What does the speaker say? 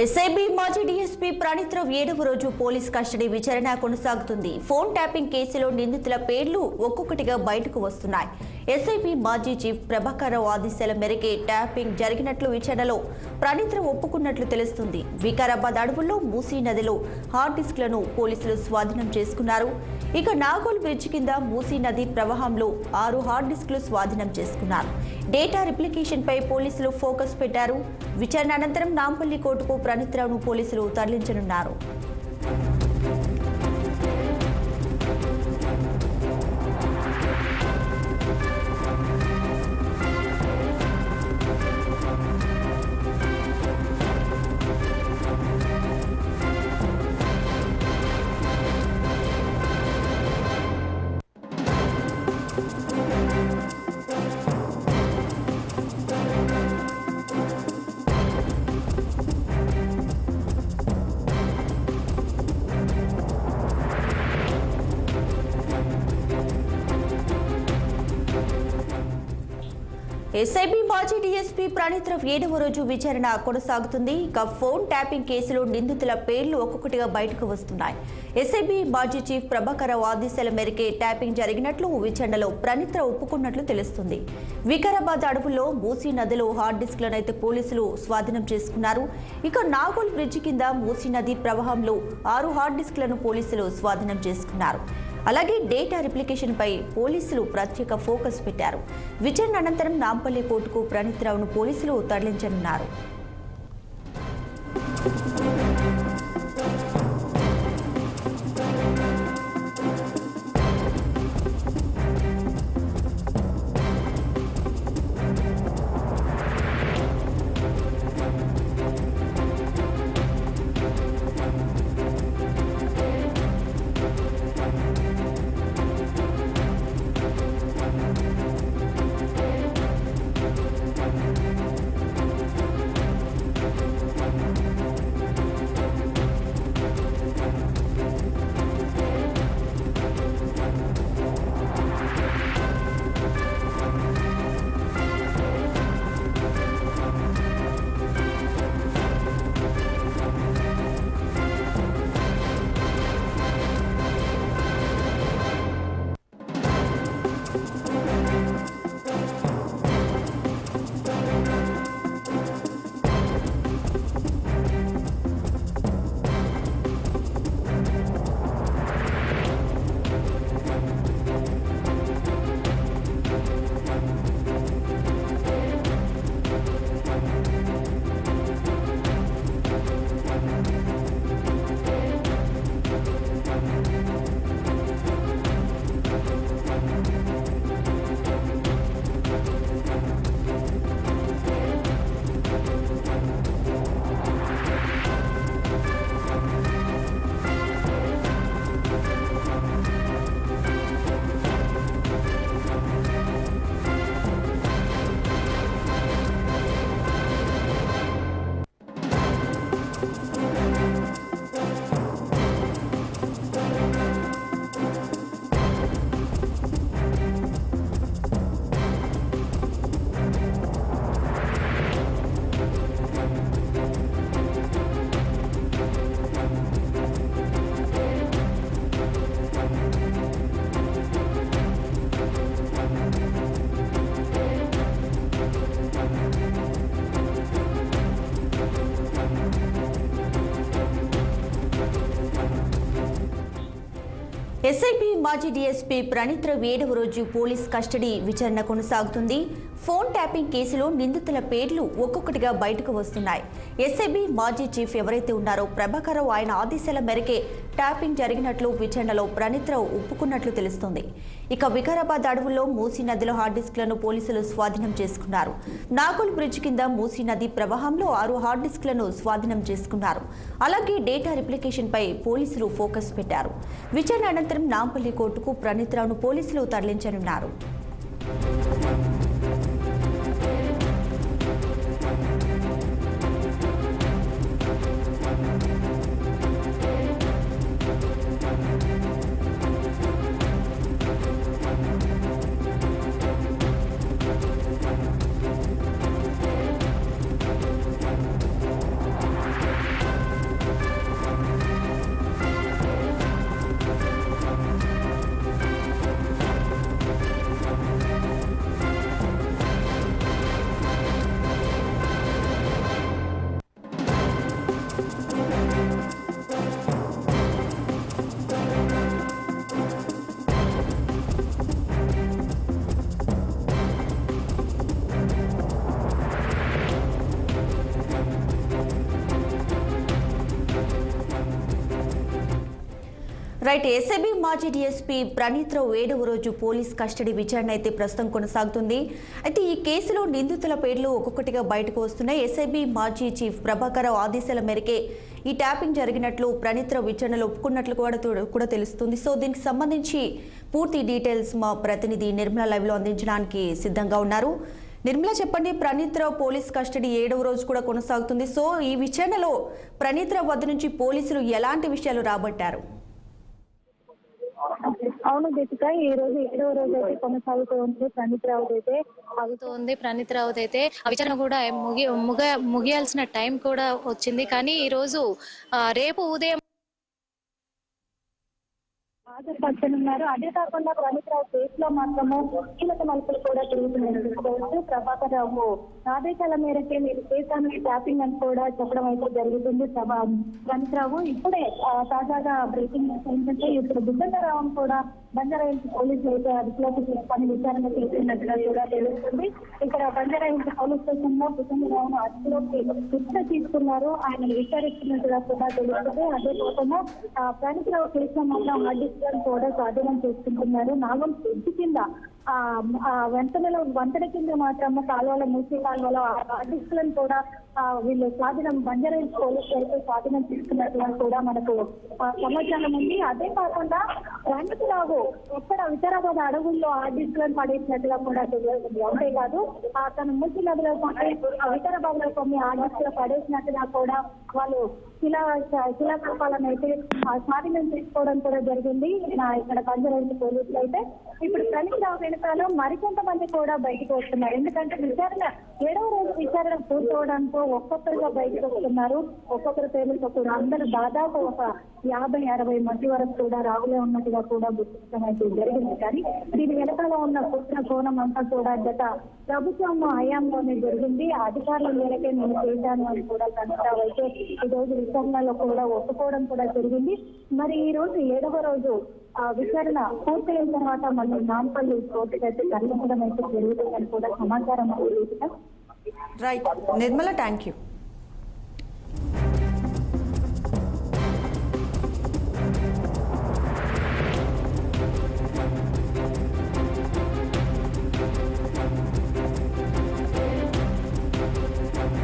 SIB మాజీ DSP Praneeth Rao 7వ రోజు పోలీస్ కస్టడీ విచారణ కొనసాగుతుంది. ఫోన్ ట్యాపింగ్ కేసులో నిందితుల పేర్లు ఒక్కొక్కటిగా బయటకు వస్తున్నాయి. ఎస్ఐబి మాజీ చీఫ్ ప్రభాకరరావు ఆదేశాల మేరకే ట్యాపింగ్ జరిగినట్లు విచారణలో ప్రణీత్రావు ఒప్పుకున్నట్లు తెలుస్తుంది. వికారాబాద్ అడవుల్లో మూసీ నదిలో హార్డ్ డిస్క్లను పోలీసులు స్వాధీనం చేసుకున్నారు. ఇక నాగోల్ బ్రిడ్జ్ కింద మూసీ నది ప్రవాహంలో 6 హార్డ్ డిస్క్లు స్వాధీనం చేసుకున్నారు. డేటా రిప్లికేషన్ పై పోలీసులు ఫోకస్ పెట్టారు. విచారణ అనంతరం నాంపల్లి కోర్టుకు ప్రణీత్రావును పోలీసులు తరలించనున్నారు. ఎస్ఐబి మాజీ డీఎస్పీ ప్రణీత్రావు 7వ రోజు విచారణ కొనసాగుతుంది. ఇక ఫోన్ ట్యాపింగ్ కేసులో నిందితుల పేర్లు ఒక్కొక్కటిగా బయటకు వస్తున్నాయి. ఎస్ఐబి మాజీ చీఫ్ ప్రభాకరరావు ఆదేశాల మేరకే ట్యాపింగ్ జరిగినట్లు విచారణలో ప్రణీత్రావు ఒప్పుకున్నట్లు తెలుస్తుంది. వికారాబాద్ అడవుల్లో మూసీ నదిలో హార్డ్ డిస్క్లను అయితే పోలీసులు స్వాధీనం చేసుకున్నారు. ఇక నాగోల్ బ్రిడ్జ్ కింద మూసీ నది ప్రవాహంలో 6 హార్డ్ డిస్క్లను పోలీసులు స్వాధీనం చేసుకున్నారు. అలాగే డేటా రిప్లికేషన్ పై పోలీసులు ప్రత్యేక ఫోకస్ పెట్టారు. విచారణ అనంతరం నాంపల్లి కోర్టుకు ప్రణీత్రావును పోలీసులు తరలించనున్నారు. ఎస్ఐబి మాజీ డీఎస్పీ ప్రణీత్రావు 7వ రోజు పోలీస్ కస్టడీ విచారణ కొనసాగుతుంది. ఫోన్ ట్యాపింగ్ కేసులో నిందితుల పేర్లు ఒక్కొక్కటిగా బయటకు వస్తున్నాయి. ఎస్ఐబి మాజీ చీఫ్ ఎవరైతే ఉన్నారో ప్రభాకరరావు ఆయన ఆదేశాల మేరకే ట్యాపింగ్ జరిగినట్లు విచారణలో ప్రణీత్రావు ఒప్పుకున్నట్లు తెలుస్తోంది. ఇక వికారాబాద్ అడవుల్లో మూసీ నదిలో హార్డ్ డిస్క్లను పోలీసులు స్వాధీనం చేసుకున్నారు. నాగోల్ బ్రిడ్జ్ కింద మూసీ నది ప్రవాహంలో 6 హార్డ్ డిస్క్లను స్వాధీనం చేసుకున్నారు. అలాగే డేటా రిప్లికేషన్ పై పోలీసులు ఫోకస్ పెట్టారు. విచారణ అనంతరం నాంపల్లి కోర్టుకు ప్రణీత్రావును పోలీసులు తరలించనున్నారు. రైట్. ఎస్ఐబి మాజీ డీఎస్పీ ప్రణీత్ రావు 7వ రోజు పోలీస్ కస్టడీ విచారణ అయితే ప్రస్తుతం కొనసాగుతుంది. అయితే ఈ కేసులో నిందితుల పేర్లు ఒక్కొక్కటిగా బయటకు వస్తున్నాయి. ఎస్ఐబి మాజీ చీఫ్ ప్రభాకర్ రావు ఆదేశాల మేరకే ఈ ట్యాపింగ్ జరిగినట్లు ప్రణీత్ రావు విచారణలో ఒప్పుకున్నట్లు కూడా తెలుస్తుంది. సో దీనికి సంబంధించి పూర్తి డీటెయిల్స్ మా ప్రతినిధి నిర్మలా లైవ్ లో అందించడానికి సిద్ధంగా ఉన్నారు. నిర్మలా, చెప్పండి. ప్రణీత్ రావు పోలీస్ కస్టడీ 7వ రోజు కూడా కొనసాగుతుంది. సో ఈ విచారణలో ప్రణీత్ రావు వద్ద నుంచి పోలీసులు ఎలాంటి విషయాలు రాబట్టారు? అవును దీపిక, ఈ రోజు 7వ రోజు అయితే కొనసాగుతోంది. ప్రణీత్ రావు అయితే విచారణ కూడా ముగియాల్సిన టైం కూడా వచ్చింది. కానీ ఈ రోజు రేపు ఉదయం హాజరుపరచనున్నారు. అదే కాకుండా ప్రణీత్ రావు కేసులో మాత్రము కీలక మలుపులు కూడా తిరుగుతున్నాయి. ప్రభాకర్ రావు ఆదేశాల మేరకే మీరు చేశాను ట్యాపింగ్ అని కూడా చెప్పడం అయితే జరుగుతుంది. ప్రణీత్ రావు ఇప్పుడే తాజాగా బ్రేకింగ్ న్యూస్ ఏంటంటే ఇప్పుడు బుద్ధరావు కూడా బంజారాహిల్స్ పోలీసులు అయితే అదుపులోకి తీసుకొని విచారణ చేస్తున్నట్టుగా కూడా తెలుస్తుంది. ఇక్కడ బంజారాహిల్స్ పోలీస్ స్టేషన్ లో బుద్ధరావును అదుపులోకి ఇప్పుడే తీసుకున్నారు. ఆయన విచారిస్తున్నట్టుగా కూడా తెలుస్తుంది. అదే కాకుండా ప్రణీత్ రావు కేసులో మాత్రం హార్డ్ డిస్క్ కూడా స్వాధీనం చేసుకుంటున్నారు. నాగం బ్రిడ్జ్ కింద వంతెన కింద మాత్రము కాలువలో మూసీ కాలువలో హార్డ్ డిస్క్ లను కూడా వీళ్ళు స్వాధీనం బంజారాహిల్స్ పోలీసులు అయితే స్వాధీనం చేసుకున్నట్టుగా కూడా మనకు సమాచారం ఉంది. అదే కాకుండా ప్రణీత్ రావు ఎక్కడ వికారాబాద్ అడవుల్లో హార్డ్ డిస్క్ లను పడేసినట్టుగా కూడా తెలియదు. అంతేకాదు తను మూసీ నదిలో వికారాబాద్ లో కొన్ని హార్డ్ డిస్క్ లో పడేసినట్టుగా కూడా వాళ్ళు శిలాకల్పాలను అయితే స్వాధీనం చేసుకోవడం కూడా జరిగింది. ఇక్కడ బంజారాహిల్స్ పోలీసులు అయితే ఇప్పుడు ప్రణీత్ రావు వెనుకాల మరికొంతమంది కూడా బయటకు వస్తున్నారు. ఎందుకంటే విచారణ 7వ రోజు విచారణ పూర్తవడంతో ఒక్కొక్కరుగా బయటకు వస్తున్నారు. ఒక్కొక్కరి పేర్లతో కూడా అందరూ దాదాపు ఒక 50-60 మంది వరకు కూడా రావులే ఉన్నట్టుగా కూడా గుర్తించడం అయితే జరిగింది. కానీ దీని వెనకాల ఉన్న కుట్ర కోణం అంతా కూడా గత ప్రభుత్వం హయాంలోనే జరిగింది. అధికారుల మేరకే నేను చేశాను అని కూడా ప్రణీత్ రావు అయితే ఈ రోజు విచారణలో కూడా ఒప్పుకోవడం కూడా జరిగింది. మరి ఈ రోజు 7వ రోజు విచారణ పూర్తయిన తర్వాత మళ్ళీ నాంపల్లి కోర్టుకు అయితే తరలించడం అయితే జరుగుతుందని కూడా సమాచారం. Right Nirmala, thank you.